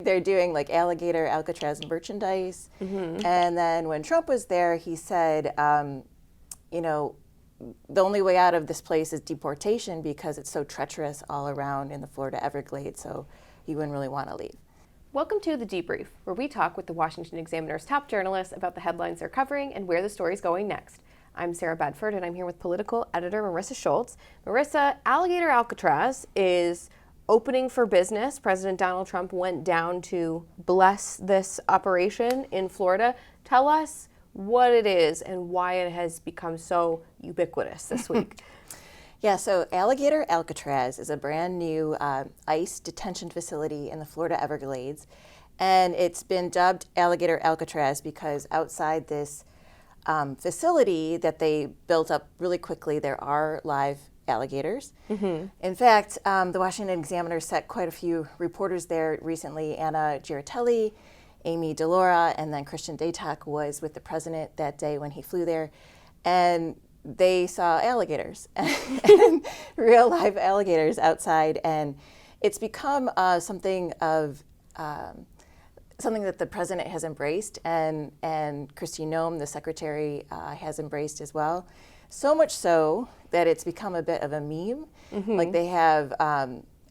they're doing like alligator Alcatraz merchandise. And then when Trump was there, he said, you know, the only way out of this place is deportation because it's so treacherous all around in the Florida Everglades, so he wouldn't really want to leave. Welcome to The Debrief, where we talk with the Washington Examiner's top journalists about the headlines they're covering and where the story's going next. I'm Sarah Bedford, and I'm here with political editor Marissa Schultz. Marissa, Alligator Alcatraz is opening for business. President Donald Trump went down to bless this operation in Florida. Tell us what it is and why it has become so ubiquitous this week. Yeah, so Alligator Alcatraz is a brand new ICE detention facility in the Florida Everglades. And it's been dubbed Alligator Alcatraz because outside this facility that they built up really quickly, there are live alligators. In fact, the Washington Examiner sent quite a few reporters there recently. Anna Giratelli, Amy DeLaura, and then Christian Daytok was with the president that day when he flew there. And they saw alligators, and real live alligators outside. And it's become something of something that the president has embraced, and Kristi Noem, the secretary, has embraced as well. So much so that it's become a bit of a meme. Like they have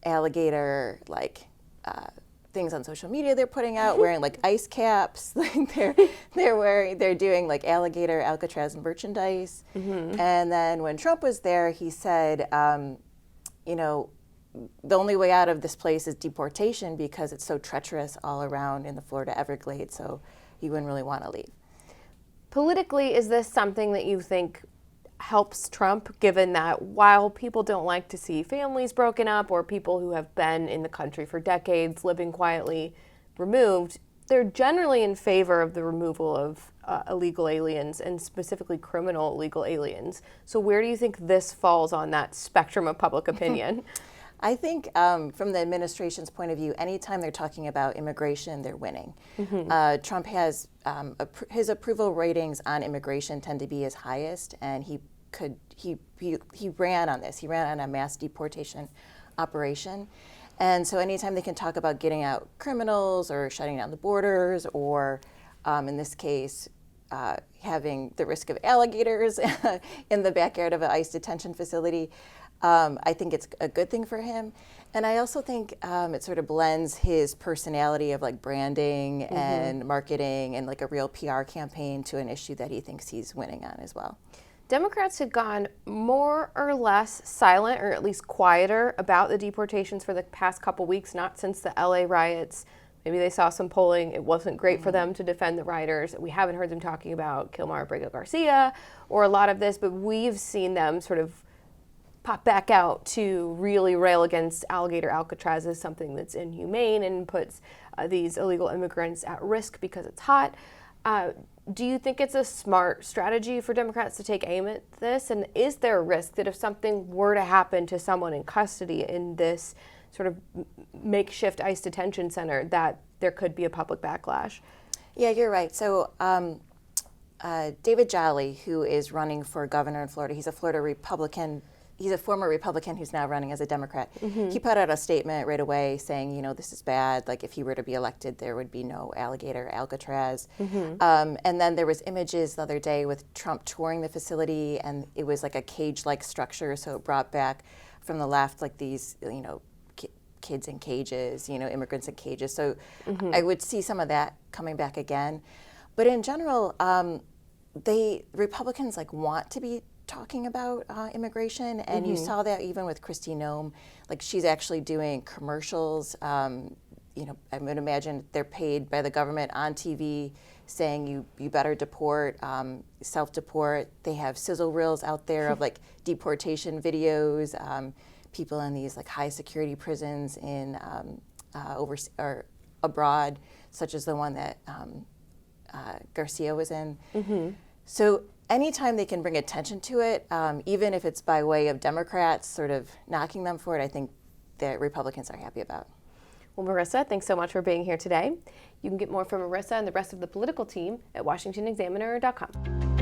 alligator things on social media they're putting out, wearing like ice caps. Like they're doing like alligator Alcatraz merchandise. And then when Trump was there, he said, you know, the only way out of this place is deportation because it's so treacherous all around in the Florida Everglades, so he wouldn't really want to leave. Politically, is this something that you think helps Trump, given that while people don't like to see families broken up or people who have been in the country for decades living quietly removed, they're generally in favor of the removal of illegal aliens, and specifically criminal illegal aliens. So where do you think this falls on that spectrum of public opinion? I think from the administration's point of view, anytime they're talking about immigration, they're winning. Trump has, his approval ratings on immigration tend to be his highest, and he ran on this. He ran on a mass deportation operation. And so anytime they can talk about getting out criminals or shutting down the borders, or in this case, having the risk of alligators in the backyard of an ICE detention facility, I think it's a good thing for him. And I also think it sort of blends his personality of like branding and marketing and like a real PR campaign to an issue that he thinks he's winning on as well. Democrats had gone more or less silent, or at least quieter, about the deportations for the past couple weeks, not since the LA riots. Maybe they saw some polling. It wasn't great for them to defend the rioters. We haven't heard them talking about Kilmar Abrego Garcia or a lot of this, but we've seen them sort of pop back out to really rail against Alligator Alcatraz as something that's inhumane and puts these illegal immigrants at risk because it's hot. Do you think it's a smart strategy for Democrats to take aim at this? And is there a risk that if something were to happen to someone in custody in this sort of makeshift ICE detention center, that there could be a public backlash? Yeah, you're right. So David Jolly, who is running for governor in Florida, he's a Florida Republican. He's a former Republican who's now running as a Democrat. He put out a statement right away saying, you know, this is bad. Like if he were to be elected, there would be no alligator Alcatraz. And then there was images the other day with Trump touring the facility, and it was like a cage-like structure. So it brought back from the left like these, you know, kids in cages, you know, immigrants in cages. So I would see some of that coming back again. But in general, Republicans like want to be talking about immigration, and you saw that even with Kristi Noem. Like she's actually doing commercials. You know, I would imagine they're paid by the government on TV saying you better deport, self-deport. They have sizzle reels out there of like deportation videos, people in these like high security prisons in or abroad, such as the one that Garcia was in. So anytime they can bring attention to it, even if it's by way of Democrats sort of knocking them for it, I think that Republicans are happy about. Well, Marissa, thanks so much for being here today. You can get more from Marissa and the rest of the political team at WashingtonExaminer.com.